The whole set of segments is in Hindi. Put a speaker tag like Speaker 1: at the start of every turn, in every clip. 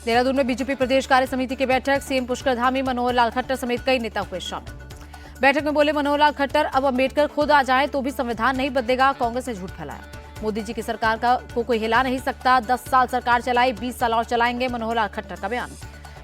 Speaker 1: देहरादून में बीजेपी प्रदेश कार्य समिति की बैठक, सीएम पुष्कर धामी, मनोहर लाल खट्टर समेत कई नेता हुए शामिल। बैठक में बोले मनोहर लाल खट्टर, अब अम्बेडकर खुद आ जाए तो भी संविधान नहीं बदलेगा, कांग्रेस ने झूठ फैलाया। मोदी जी की सरकार को कोई हिला नहीं सकता, 10 साल सरकार चलाई, 20 साल और चलाएंगे, मनोहर लाल खट्टर का बयान।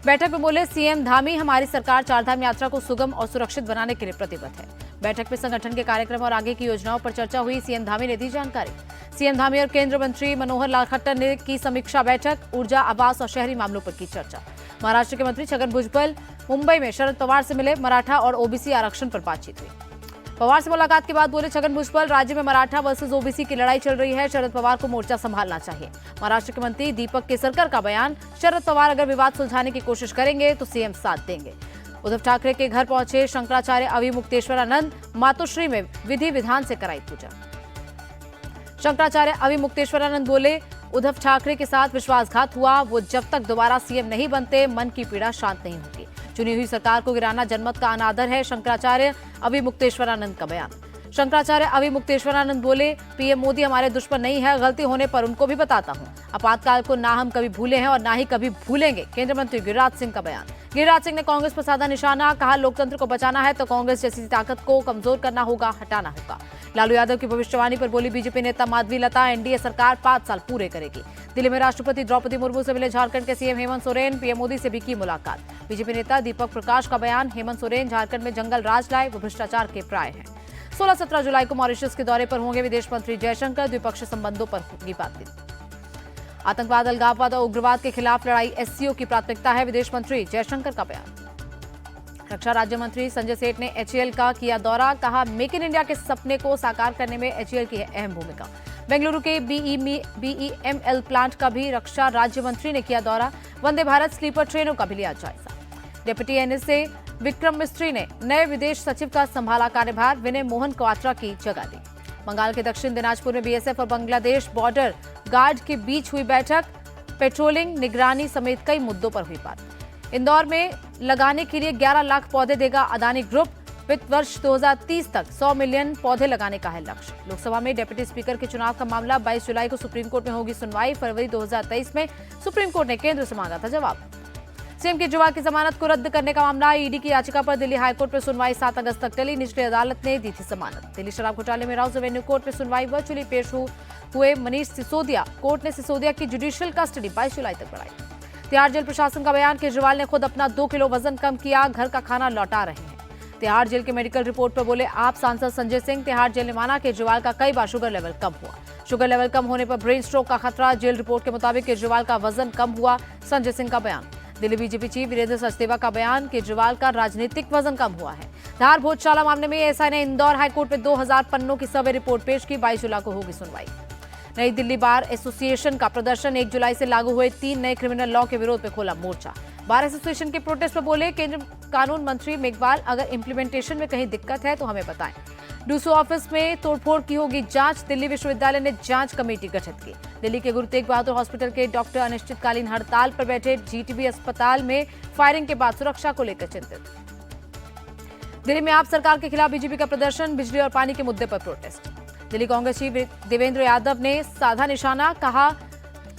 Speaker 1: बैठक में बोले सीएम धामी, हमारी सरकार चारधाम यात्रा को सुगम और सुरक्षित बनाने के लिए प्रतिबद्ध है। बैठक में संगठन के कार्यक्रम और आगे की योजनाओं पर चर्चा हुई, सीएम धामी ने दी जानकारी। सीएम धामी और केंद्रीय मंत्री मनोहर लाल खट्टर ने की समीक्षा बैठक, ऊर्जा, आवास और शहरी मामलों पर की चर्चा। महाराष्ट्र के मंत्री छगन भुजबल मुंबई में शरद पवार से मिले, मराठा और ओबीसी आरक्षण पर बातचीत हुई। पवार से मुलाकात के बाद बोले छगन भुजबल, राज्य में मराठा वर्सेस ओबीसी की लड़ाई चल रही है, शरद पवार को मोर्चा संभालना चाहिए। महाराष्ट्र के मंत्री दीपक केसरकर का बयान, शरद पवार अगर विवाद सुलझाने की कोशिश करेंगे तो सीएम साथ देंगे। उद्धव ठाकरे के घर पहुंचे शंकराचार्य अविमुक्तेश्वरानंद, मातोश्री में विधि विधान से कराई पूजा। शंकराचार्य अविमुक्तेश्वरानंद बोले, उद्धव ठाकरे के साथ विश्वासघात हुआ, वो जब तक दोबारा सीएम नहीं बनते मन की पीड़ा शांत नहीं होगी। चुनी हुई सरकार को गिराना जनमत का अनादर है, शंकराचार्य अविमुक्तेश्वरानंद का बयान। शंकराचार्य अविमुक्तेश्वरानंद बोले, पीएम मोदी हमारे दुश्मन नहीं है, गलती होने पर उनको भी बताता हूं। आपातकाल को ना हम कभी भूले हैं और ना ही कभी भूलेंगे, केंद्रीय मंत्री गिरिराज सिंह का बयान। गिरिराज सिंह ने कांग्रेस पर साधा निशाना, कहा लोकतंत्र को बचाना है तो कांग्रेस जैसी ताकत को कमजोर करना होगा, हटाना होगा। लालू यादव की भविष्यवाणी पर बोली बीजेपी नेता माधवी लता, एनडीए सरकार 5 साल पूरे करेगी। दिल्ली में राष्ट्रपति द्रौपदी मुर्मू से मिले झारखंड के सीएम हेमंत सोरेन, पीएम मोदी से भी की मुलाकात। बीजेपी नेता दीपक प्रकाश का बयान, हेमंत सोरेन झारखंड में जंगल राज लाए, वो भ्रष्टाचार के प्राय हैं। 16-17 जुलाई को मॉरिशस के दौरे पर होंगे विदेश मंत्री जयशंकर, द्विपक्षीय संबंधों पर होगी बातचीत। आतंकवाद, अलगाववाद और उग्रवाद के खिलाफ लड़ाई एससीओ की प्राथमिकता है, विदेश मंत्री जयशंकर का बयान। रक्षा राज्य मंत्री संजय सेठ ने एचएएल का किया दौरा, कहा मेक इन इंडिया के सपने को साकार करने में एचएएल की है अहम भूमिका। बेंगलुरु के बीईएमएल प्लांट का भी रक्षा राज्य मंत्री ने किया दौरा, वंदे भारत स्लीपर ट्रेनों का भी लिया जायजा। डिप्टी एनएसए विक्रम मिस्त्री ने नए विदेश सचिव का संभाला कार्यभार, विनय मोहन क्वात्रा की जगह ली। बंगाल के दक्षिण दिनाजपुर में बीएसएफ और बांग्लादेश बॉर्डर गार्ड के बीच हुई बैठक, पेट्रोलिंग, निगरानी समेत कई मुद्दों पर हुई बात। इंदौर में लगाने के लिए 11 लाख पौधे देगा अदानी ग्रुप, वित्त वर्ष 2030 तक 100 मिलियन पौधे लगाने का है लक्ष्य। लोकसभा में डिप्टी स्पीकर के चुनाव का मामला, 22 जुलाई को सुप्रीम कोर्ट में होगी सुनवाई। फरवरी 2023 में सुप्रीम कोर्ट ने केंद्र से मांगा था जवाब। सीएम केजरीवाल की जमानत को रद्द करने का मामला, ईडी की याचिका पर दिल्ली हाईकोर्ट में सुनवाई 7 अगस्त तक टली, निचली अदालत ने दी थी जमानत। दिल्ली शराब घोटाले में राउज एवेन्यू कोर्ट में सुनवाई, वर्चुअली पेश हुए मनीष सिसोदिया, कोर्ट ने सिसोदिया की जुडिशियल कस्टडी 22 जुलाई तक बढ़ाई। तिहाड़ जेल प्रशासन का बयान, केजरीवाल ने खुद अपना 2 किलो वजन कम किया, घर का खाना लौटा रहे हैं। तिहाड़ जेल के मेडिकल रिपोर्ट पर बोले आप सांसद संजय सिंह, तिहाड़ जेल ने माना केजरीवाल का कई बार शुगर लेवल कम हुआ। शुगर लेवल कम होने पर ब्रेन स्ट्रोक का खतरा, जेल रिपोर्ट के मुताबिक केजरीवाल का वजन कम हुआ, संजय सिंह का बयान। दिल्ली बीजेपी चीफ वीरेंद्र सचदेवा का बयान, केजरीवाल का राजनीतिक वजन कम हुआ है। धार भोजशाला मामले में एएसआई ने इंदौर हाईकोर्ट में 2000 पन्नों की सर्वे रिपोर्ट पेश की, 22 जुलाई को होगी सुनवाई। नई दिल्ली बार एसोसिएशन का प्रदर्शन, 1 जुलाई से लागू हुए 3 नए क्रिमिनल लॉ के विरोध में खोला मोर्चा। बार एसोसिएशन के प्रोटेस्ट पर बोले केंद्रीय कानून मंत्री मेघवाल, अगर इम्प्लीमेंटेशन में कहीं दिक्कत है तो हमें बताएं। डूसू ऑफिस में तोड़फोड़ की होगी जांच, दिल्ली विश्वविद्यालय ने जांच कमेटी गठित की। दिल्ली के गुरु तेग बहादुर हॉस्पिटल के डॉक्टर अनिश्चितकालीन हड़ताल पर बैठे, जीटीबी अस्पताल में फायरिंग के बाद सुरक्षा को लेकर चिंतित। दिल्ली में आप सरकार के खिलाफ बीजेपी का प्रदर्शन, बिजली और पानी के मुद्दे पर प्रोटेस्ट। दिल्ली कांग्रेस चीफ देवेंद्र यादव ने साधा निशाना, कहा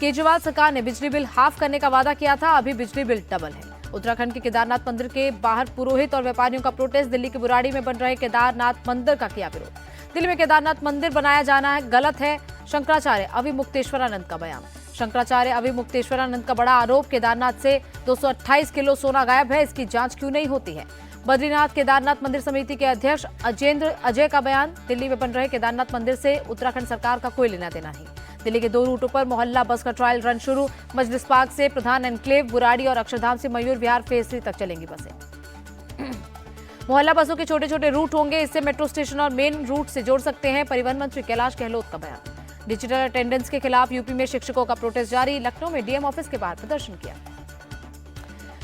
Speaker 1: केजरीवाल सरकार ने बिजली बिल हाफ करने का वादा किया था, अभी बिजली बिल डबल है। उत्तराखंड के केदारनाथ मंदिर के बाहर पुरोहित और व्यापारियों का प्रोटेस्ट, दिल्ली के बुराड़ी में बन रहे केदारनाथ मंदिर का किया विरोध। दिल्ली में केदारनाथ मंदिर बनाया जाना है गलत है, शंकराचार्य अविमुक्तेश्वरानंद का बयान। शंकराचार्य अविमुक्तेश्वरानंद का बड़ा आरोप, केदारनाथ से 228 किलो सोना गायब है, इसकी जांच क्यों नहीं होती है। बद्रीनाथ केदारनाथ मंदिर समिति के अध्यक्ष अजेंद्र अजय का बयान, दिल्ली में बन रहे केदारनाथ मंदिर से उत्तराखंड सरकार का कोई लेना देना नहीं। दिल्ली के 2 रूटों पर मोहल्ला बस का ट्रायल रन शुरू, मजलिस पार्क से प्रधान एनक्लेव, बुराड़ी और अक्षरधाम से मयूर विहार फेज 3 तक चलेंगी बसें। मोहल्ला बसों के छोटे छोटे रूट होंगे, इससे मेट्रो स्टेशन और मेन रूट से जोड़ सकते हैं, परिवहन मंत्री कैलाश गहलोत का बयान। डिजिटल अटेंडेंस के खिलाफ यूपी में शिक्षकों का प्रोटेस्ट जारी, लखनऊ में डीएम ऑफिस के बाहर प्रदर्शन किया।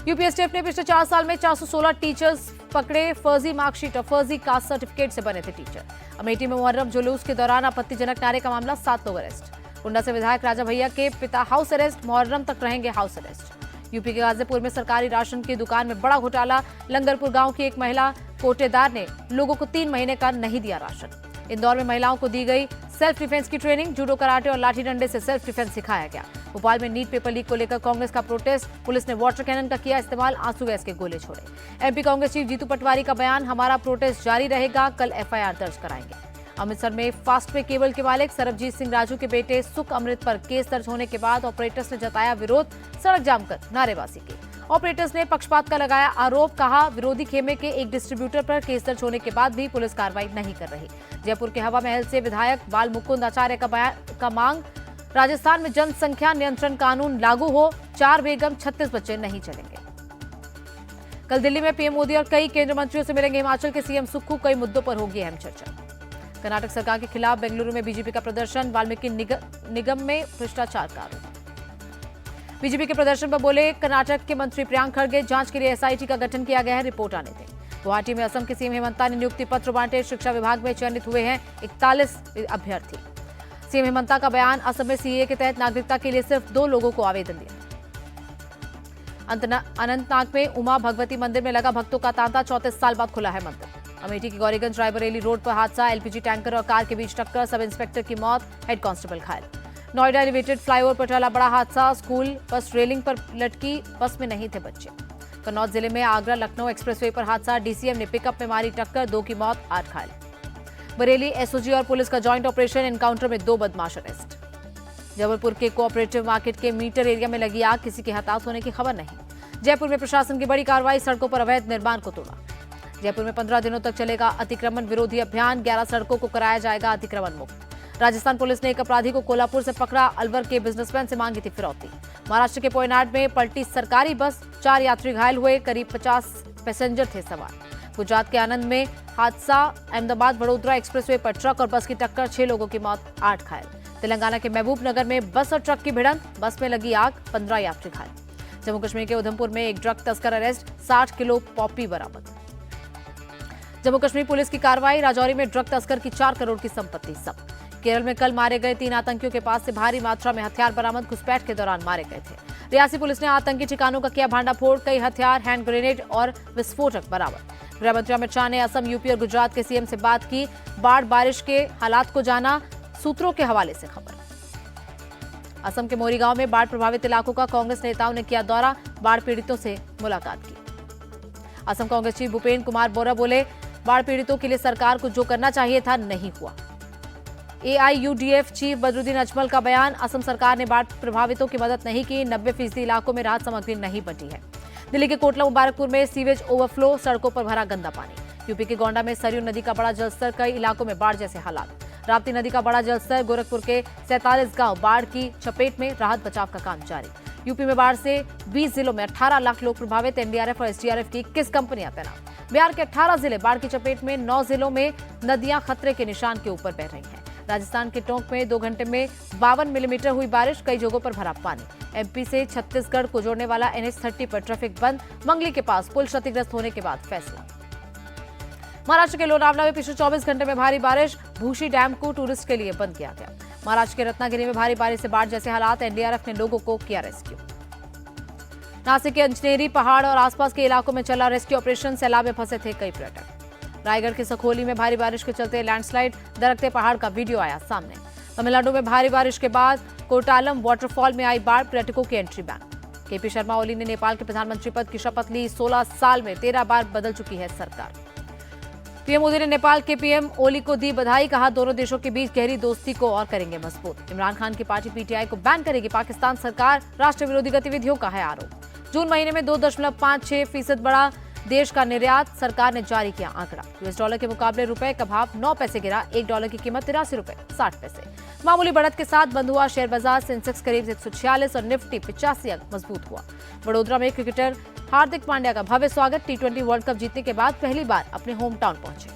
Speaker 1: यूपीएसटीएफ ने पिछले 4 साल में 416 टीचर्स पकड़े, फर्जी मार्कशीट और फर्जी कास्ट सर्टिफिकेट से बने थे टीचर। अमेठी में मुहर्रम जुलूस के दौरान आपत्तिजनक नारे का मामला, 7 लोग अरेस्ट। कुंडा से विधायक राजा भैया के पिता हाउस अरेस्ट, मुहर्रम तक रहेंगे हाउस अरेस्ट। यूपी के गाजीपुर में सरकारी राशन की दुकान में बड़ा घोटाला, लंगरपुर गांव की एक महिला कोटेदार ने लोगों को 3 महीने का नहीं दिया राशन। इंदौर में महिलाओं को दी गई सेल्फ डिफेंस की ट्रेनिंग, जूडो, कराटे और लाठी डंडे से सेल्फ डिफेंस सिखाया गया। भोपाल में नीट पेपर लीक को लेकर कांग्रेस का प्रोटेस्ट, पुलिस ने वाटर कैनन का किया इस्तेमाल, आंसू गैस के गोले छोड़े। एमपी कांग्रेस चीफ जीतू पटवारी का बयान, हमारा प्रोटेस्ट जारी रहेगा, कल एफआईआर दर्ज कराएंगे। अमृतसर में फास्टवे केबल के मालिक सरबजीत सिंह राजू के बेटे सुख अमृत पर केस दर्ज होने के बाद ऑपरेटर्स ने जताया विरोध, सड़क जाम कर नारेबाजी की। ऑपरेटर्स ने पक्षपात का लगाया आरोप, कहा विरोधी खेमे के एक डिस्ट्रीब्यूटर पर केस दर्ज होने के बाद भी पुलिस कार्रवाई नहीं कर रही। जयपुर के हवा महल से विधायक बाल मुकुंद आचार्य का मांग, राजस्थान में जनसंख्या नियंत्रण कानून लागू हो, 4 बेगम 36 बच्चे नहीं चलेंगे। कल दिल्ली में पीएम मोदी और कई केंद्रीय मंत्रियों से मिलेंगे हिमाचल के सीएम सुक्खू, कई मुद्दों पर होगी अहम चर्चा। कर्नाटक सरकार के खिलाफ बेंगलुरु में बीजेपी का प्रदर्शन, वाल्मीकि निगम में भ्रष्टाचार का आरोप। बीजेपी के प्रदर्शन पर बोले कर्नाटक के मंत्री प्रियांक खड़गे, जांच के लिए एसआईटी का गठन किया गया है, रिपोर्ट आने दें। गुवाहाटी में असम के सीएम हेमंता ने नियुक्ति पत्र बांटे, शिक्षा विभाग में चयनित हुए हैं 41 अभ्यर्थी। सीएम हेमंता का बयान, असम में सीएए के तहत नागरिकता के लिए सिर्फ 2 लोगों को आवेदन दिया। अनंतनाग में उमा भगवती मंदिर में लगा भक्तों का तांता, 34 साल बाद खुला है मंदिर। अमेठी की गौरीगंज रायबरेली रोड पर हादसा, एलपीजी टैंकर और कार के बीच टक्कर, सब इंस्पेक्टर की मौत, हेड कांस्टेबल घायल। नोएडा एलिवेटेड फ्लाईओवर पर टला बड़ा हादसा, स्कूल बस रेलिंग पर लटकी, बस में नहीं थे बच्चे। कन्नौज जिले में आगरा लखनऊ एक्सप्रेसवे पर हादसा, डीसीएम ने पिकअप में मारी टक्कर, 2 की मौत, 8 घायल। बरेली एसओजी और पुलिस का जॉइंट ऑपरेशन, एनकाउंटर में 2 बदमाश अरेस्ट। जबलपुर के कोऑपरेटिव मार्केट के मीटर एरिया में लगी आग, किसी के हताहत होने की खबर नहीं। जयपुर में प्रशासन की बड़ी कार्रवाई, सड़कों पर अवैध निर्माण को तोड़ा। जयपुर में 15 दिनों तक चलेगा अतिक्रमण विरोधी अभियान, 11 सड़कों को कराया जाएगा अतिक्रमण मुक्त। राजस्थान पुलिस ने एक अपराधी को कोल्हापुर से पकड़ा, अलवर के बिजनेसमैन से मांगी थी फिरौती। महाराष्ट्र के पोयनाड में पलटी सरकारी बस, 4 यात्री घायल हुए, करीब 50 पैसेंजर थे सवार। गुजरात के आनंद में हादसा, अहमदाबाद वडोदरा एक्सप्रेसवे पर ट्रक और बस की टक्कर, 6 लोगों की मौत, 8 घायल। तेलंगाना के महबूब नगर में बस और ट्रक की भिड़ंत, बस में लगी आग, 15 यात्री घायल। जम्मू कश्मीर के उधमपुर में एक ड्रग तस्कर अरेस्ट, 60 किलो पॉपी बरामद। जम्मू कश्मीर पुलिस की कार्रवाई, राजौरी में ड्रग तस्कर की 4 करोड़ की संपत्ति जब्त। केरल में कल मारे गए 3 आतंकियों के पास से भारी मात्रा में हथियार बरामद, घुसपैठ के दौरान मारे गए थे। रियासी पुलिस ने आतंकी ठिकानों का किया भांडाफोड़, कई हथियार, हैंड ग्रेनेड और विस्फोटक बरामद। गृह मंत्री अमित शाह ने असम, यूपी और गुजरात के सीएम से बात की, बाढ़ बारिश के हालात को जाना, सूत्रों के हवाले से खबर। असम के मोरीगांव में बाढ़ प्रभावित इलाकों का कांग्रेस नेताओं ने किया दौरा, बाढ़ पीड़ितों से मुलाकात की। असम कांग्रेस चीफ भूपेंद्र कुमार बोरा बोले, बाढ़ पीड़ितों के लिए सरकार को जो करना चाहिए था नहीं हुआ। एआईयूडीएफ चीफ बदरुद्दीन अजमल का बयान, असम सरकार ने बाढ़ प्रभावितों की मदद नहीं की, 90% इलाकों में राहत सामग्री नहीं बटी है। दिल्ली के कोटला मुबारकपुर में सीवेज ओवरफ्लो, सड़कों पर भरा गंदा पानी। यूपी के गोंडा में सरयू नदी का बड़ा जलस्तर, कई इलाकों में बाढ़ जैसे हालात। राप्ती नदी का बड़ा जलस्तर, गोरखपुर के 47 गांव बाढ़ की चपेट में, राहत बचाव का काम जारी। यूपी में बाढ़ से 20 जिलों में 18 लाख लोग प्रभावित, एनडीआरएफ और एसडीआरएफ की 21 कंपनियां तैनात। बिहार के 18 जिले बाढ़ की चपेट में, 9 जिलों में नदियां खतरे के निशान के ऊपर बह रही हैं। राजस्थान के टोंक में 2 घंटे में 52 मिलीमीटर हुई बारिश, कई जगहों पर भरा पानी। एमपी से छत्तीसगढ़ को जोड़ने वाला NH30 पर ट्रैफिक बंद, मंगली के पास पुल क्षतिग्रस्त होने के बाद फैसला। महाराष्ट्र के लोनावला में पिछले 24 घंटे में भारी बारिश, भूशी डैम को टूरिस्ट के लिए बंद किया गया। महाराष्ट्र के रत्नागिरी में भारी बारिश से बाढ़ जैसे हालात, एनडीआरएफ ने लोगों को किया रेस्क्यू। नासिक के अंजनेरी पहाड़ और आसपास के इलाकों में चला रेस्क्यू ऑपरेशन, सैलाब में फंसे थे कई पर्यटक। रायगढ़ के सखोली में भारी बारिश के चलते लैंडस्लाइड, दरकते पहाड़ का वीडियो आया सामने। तमिलनाडु में भारी बारिश के बाद कोटालम वाटरफॉल में आई बाढ़, पर्यटकों की entry ban. KP Sharma Oli ने नेपाल के प्रधानमंत्री पद की शपथ ली, 16 साल में 13 बार बदल चुकी है सरकार। पीएम मोदी ने नेपाल के पीएम ओली को दी बधाई, कहा दोनों देशों के बीच गहरी दोस्ती को और करेंगे मजबूत। इमरान खान की पार्टी पीटीआई को बैन करेगी पाकिस्तान सरकार, राष्ट्र विरोधी गतिविधियों का है आरोप। जून महीने में 2.56% बढ़ा देश का निर्यात, सरकार ने जारी किया आंकड़ा। यूएस डॉलर के मुकाबले रुपए का भाव 9 पैसे गिरा, $1 की कीमत 83 रुपए 60 पैसे। मामूली बढ़त के साथ बंद हुआ शेयर बाजार, सेंसेक्स करीब 146 और निफ्टी 85 अंक मजबूत हुआ। वडोदरा में क्रिकेटर हार्दिक पांड्या का भव्य स्वागत, T20 वर्ल्ड कप जीतने के बाद पहली बार अपने होम टाउन पहुंचे।